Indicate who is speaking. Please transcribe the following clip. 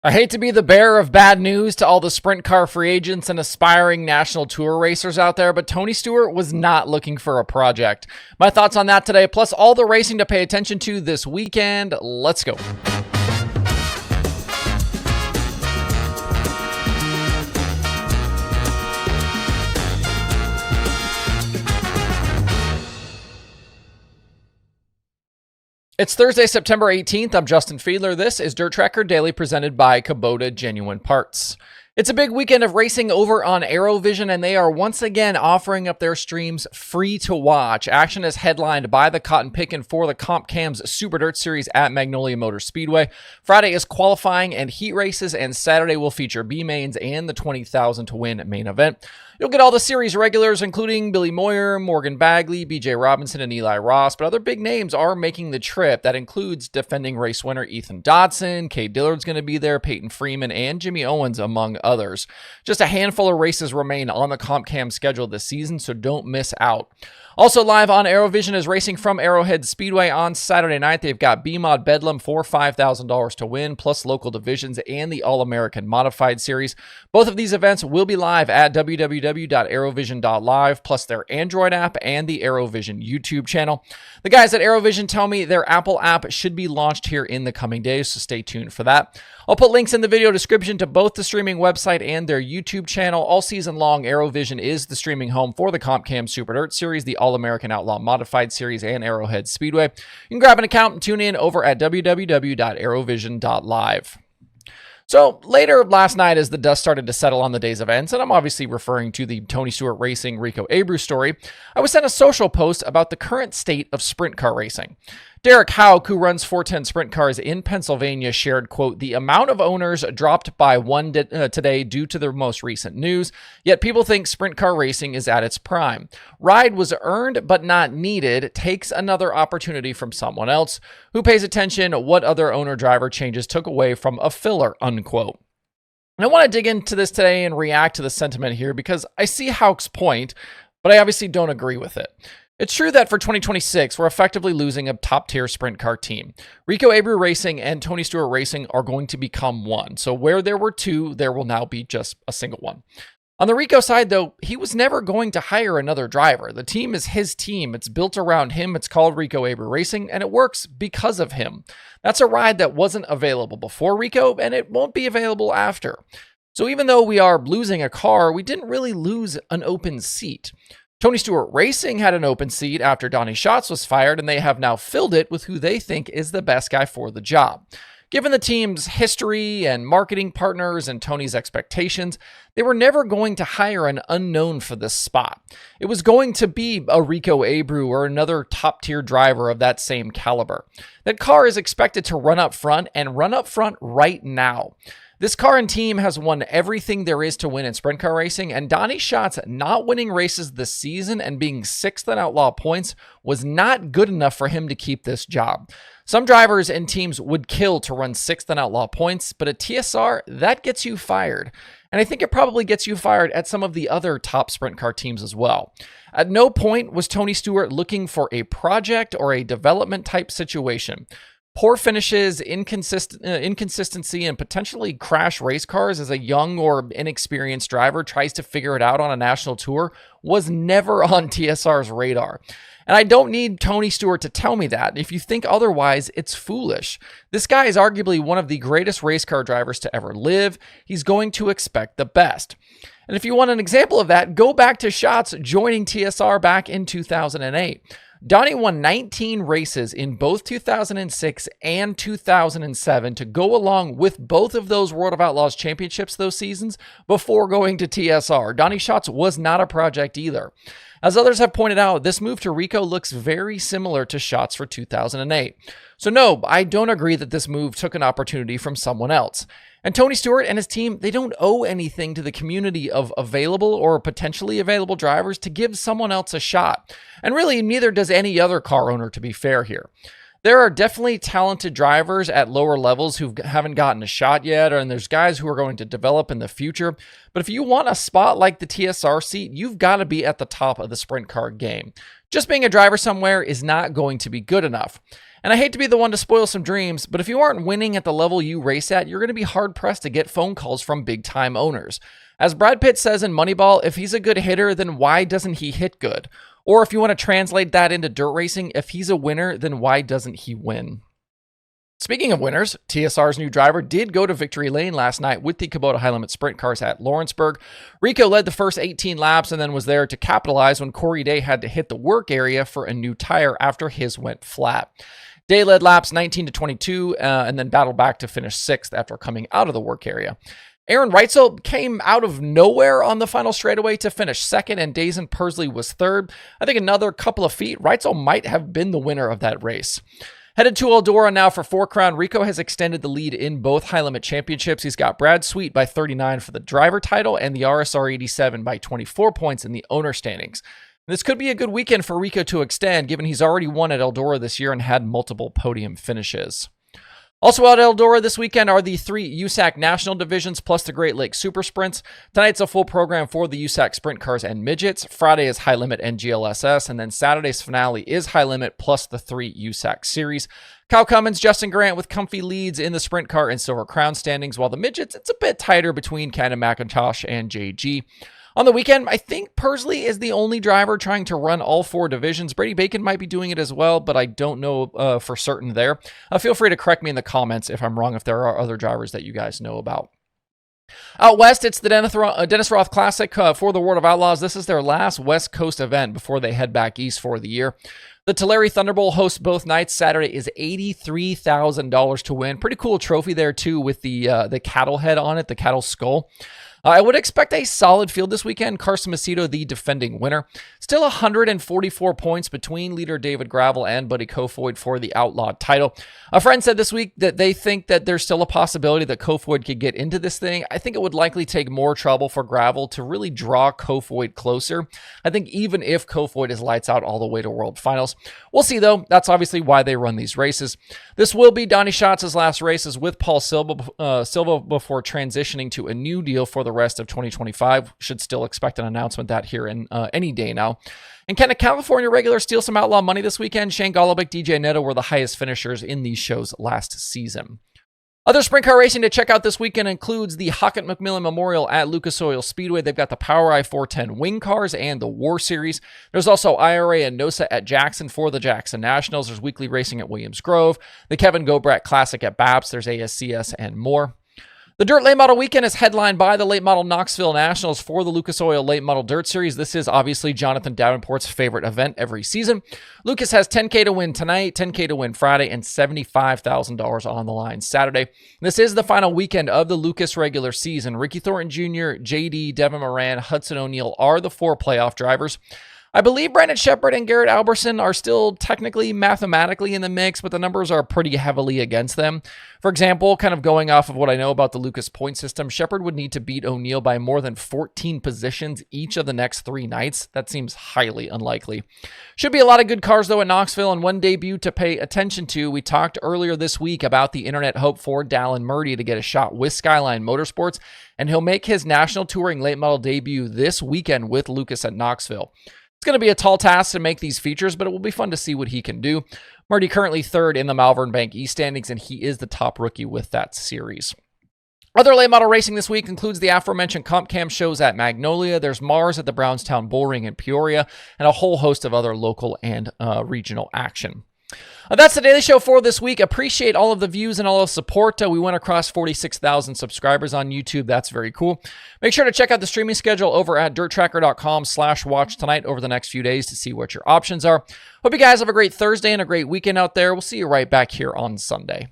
Speaker 1: I hate to be the bearer of bad news to all the sprint car free agents and aspiring national tour racers out there, but Tony Stewart was not looking for a project. My thoughts on that today, plus all the racing to pay attention to this weekend. Let's go. It's Thursday, September 18th. I'm Justin Fiedler. This is DIRTRACKR Daily presented by Kubota Genuine Parts. It's a big weekend of racing over on Arrowvision, and they are once again offering up their streams free to watch. Action is headlined by the Cotton Pickin' for the Comp Cam's Super Dirt Series at Magnolia Motor Speedway. Friday is qualifying and heat races, and Saturday will feature B-mains and the $20,000 to win main event. You'll get all the series regulars, including Billy Moyer, Morgan Bagley, BJ Robinson, and Eli Ross, but other big names are making the trip. That includes defending race winner Ethan Dodson, Kay Dillard's going to be there, Peyton Freeman, and Jimmy Owens, among others. Just a handful of races remain on the Comp Cam schedule this season, so don't miss out. Also live on Arrowvision is racing from Arrowhead Speedway on Saturday night. They've got B-Mod Bedlam for $5,000 to win, plus local divisions and the All-American Modified Series. Both of these events will be live at www.arrowvision.live, plus their Android app and the Arrowvision YouTube channel. The guys at Arrowvision tell me their Apple app should be launched here in the coming days, so stay tuned for that. I'll put links in the video description to both the streaming website and their YouTube channel. All season long, Arrowvision is the streaming home for the Comp Cam Super Dirt Series, the All-American Outlaw Modified Series, and Arrowhead Speedway. You can grab an account and tune in over at www.arrowvision.live. So later last night, as the dust started to settle on the day's events, and I'm obviously referring to the Tony Stewart Racing Rico Abreu story, I was sent a social post about the current state of sprint car racing. Derek Houck, who runs 410 Sprint Cars in Pennsylvania, shared, quote, "The amount of owners dropped by one today due to the most recent news, yet people think sprint car racing is at its prime. Ride was earned but not needed, takes another opportunity from someone else. Who pays attention? What other owner-driver changes took away from a filler," unquote. And I want to dig into this today and react to the sentiment here because I see Houck's point, but I obviously don't agree with it. It's true that for 2026, we're effectively losing a top-tier sprint car team. Rico Abreu Racing and Tony Stewart Racing are going to become one. So where there were two, there will now be just a single one. On the Rico side, though, he was never going to hire another driver. The team is his team. It's built around him. It's called Rico Abreu Racing, and it works because of him. That's a ride that wasn't available before Rico, and it won't be available after. So even though we are losing a car, we didn't really lose an open seat. Tony Stewart Racing had an open seat after Donnie Schatz was fired, and they have now filled it with who they think is the best guy for the job. Given the team's history and marketing partners and Tony's expectations, they were never going to hire an unknown for this spot. It was going to be a Rico Abreu or another top-tier driver of that same caliber. That car is expected to run up front and run up front right now. This car and team has won everything there is to win in sprint car racing, and Donnie Schatz not winning races this season and being 6th in Outlaw points was not good enough for him to keep this job. Some drivers and teams would kill to run 6th in Outlaw points, but at TSR, that gets you fired. And I think it probably gets you fired at some of the other top sprint car teams as well. At no point was Tony Stewart looking for a project or a development type situation. Poor finishes, inconsistency, and potentially crash race cars as a young or inexperienced driver tries to figure it out on a national tour was never on TSR's radar. And I don't need Tony Stewart to tell me that. If you think otherwise, it's foolish. This guy is arguably one of the greatest race car drivers to ever live. He's going to expect the best. And if you want an example of that, go back to Schatz joining TSR back in 2008. Donnie won 19 races in both 2006 and 2007 to go along with both of those World of Outlaws championships those seasons before going to TSR. Donnie Schatz was not a project either. As others have pointed out, this move to Rico looks very similar to Schatz for 2008. So no, I don't agree that this move took an opportunity from someone else. And Tony Stewart and his team, they don't owe anything to the community of available or potentially available drivers to give someone else a shot. And really, neither does any other car owner, to be fair here. There are definitely talented drivers at lower levels who haven't gotten a shot yet, and there's guys who are going to develop in the future. But if you want a spot like the TSR seat, you've got to be at the top of the sprint car game. Just being a driver somewhere is not going to be good enough. And I hate to be the one to spoil some dreams, but if you aren't winning at the level you race at, you're going to be hard-pressed to get phone calls from big-time owners. As Brad Pitt says in Moneyball, if he's a good hitter, then why doesn't he hit good? Or if you want to translate that into dirt racing, if he's a winner, then why doesn't he win? Speaking of winners, TSR's new driver did go to victory lane last night with the Kubota High Limit Sprint Cars at Lawrenceburg. Rico led the first 18 laps and then was there to capitalize when Corey Day had to hit the work area for a new tire after his went flat. Day led laps 19 to 22 and then battled back to finish 6th after coming out of the work area. Aaron Reitzel came out of nowhere on the final straightaway to finish 2nd, and Dazen Persley was 3rd. I think another couple of feet, Reitzel might have been the winner of that race. Headed to Eldora now for 4 Crown, Rico has extended the lead in both High Limit Championships. He's got Brad Sweet by 39 for the driver title and the RSR 87 by 24 points in the owner standings. This could be a good weekend for Rico to extend, given he's already won at Eldora this year and had multiple podium finishes. Also at Eldora this weekend are the 3 USAC National Divisions plus the Great Lakes Super Sprints. Tonight's a full program for the USAC Sprint Cars and Midgets. Friday is High Limit and GLSS, and then Saturday's finale is High Limit plus the 3 USAC Series. Kyle Cummins, Justin Grant with comfy leads in the Sprint Car and Silver Crown standings, while the Midgets, it's a bit tighter between Cannon McIntosh and JG. On the weekend, I think Persley is the only driver trying to run all 4 divisions. Brady Bacon might be doing it as well, but I don't know for certain there. Feel free to correct me in the comments if I'm wrong, if there are other drivers that you guys know about. Out west, it's the Dennis Roth Classic for the World of Outlaws. This is their last West Coast event before they head back east for the year. The Tulare Thunderbolt hosts both nights. Saturday is $83,000 to win. Pretty cool trophy there, too, with the cattle head on it, the cattle skull. I would expect a solid field this weekend. Carson Macedo, the defending winner. Still 144 points between leader David Gravel and Buddy Kofoid for the Outlaw title. A friend said this week that they think that there's still a possibility that Kofoid could get into this thing. I think it would likely take more trouble for Gravel to really draw Kofoid closer. I think even if Kofoid is lights out all the way to World Finals. We'll see, though. That's obviously why they run these races. This will be Donnie Schatz's last races with Paul Silva before transitioning to a new deal for the rest of 2025. Should still expect an announcement that here in any day now. And can a California regular steal some Outlaw money this weekend? Shane Golobic, DJ Neto were the highest finishers in these shows last season. Other sprint car racing to check out this weekend includes the Hockett McMillan Memorial at Lucas Oil Speedway. They've got the Power I-410 wing cars and the War Series. There's also IRA and NOSA at Jackson for the Jackson Nationals. There's weekly racing at Williams Grove, the Kevin Gobrat Classic at Baps. There's ASCS and more. The Dirt Late Model Weekend is headlined by the Late Model Knoxville Nationals for the Lucas Oil Late Model Dirt Series. This is obviously Jonathan Davenport's favorite event every season. Lucas has $10K to win tonight, $10K to win Friday, and $75,000 on the line Saturday. This is the final weekend of the Lucas regular season. Ricky Thornton Jr., JD, Devin Moran, Hudson O'Neill are the 4 playoff drivers. I believe Brandon Shepard and Garrett Alberson are still technically mathematically in the mix, but the numbers are pretty heavily against them. For example, kind of going off of what I know about the Lucas point system, Shepard would need to beat O'Neill by more than 14 positions each of the next 3 nights. That seems highly unlikely. Should be a lot of good cars, though, at Knoxville, and one debut to pay attention to. We talked earlier this week about the internet hope for Dallon Murty to get a shot with Skyline Motorsports, and he'll make his National Touring late model debut this weekend with Lucas at Knoxville. It's going to be a tall task to make these features, but it will be fun to see what he can do. Murty currently 3rd in the Malvern Bank East standings, and he is the top rookie with that series. Other late model racing this week includes the aforementioned Comp Cam shows at Magnolia. There's Mars at the Brownstown Bull Ring in Peoria, and a whole host of other local and regional action. That's the Daily Show for this week. Appreciate all of the views and all of the support. We went across 46,000 subscribers on YouTube. That's very cool. Make sure to check out the streaming schedule over at DIRTRACKR.com/watch tonight over the next few days to see what your options are. Hope you guys have a great Thursday and a great weekend out there. We'll see you right back here on Sunday.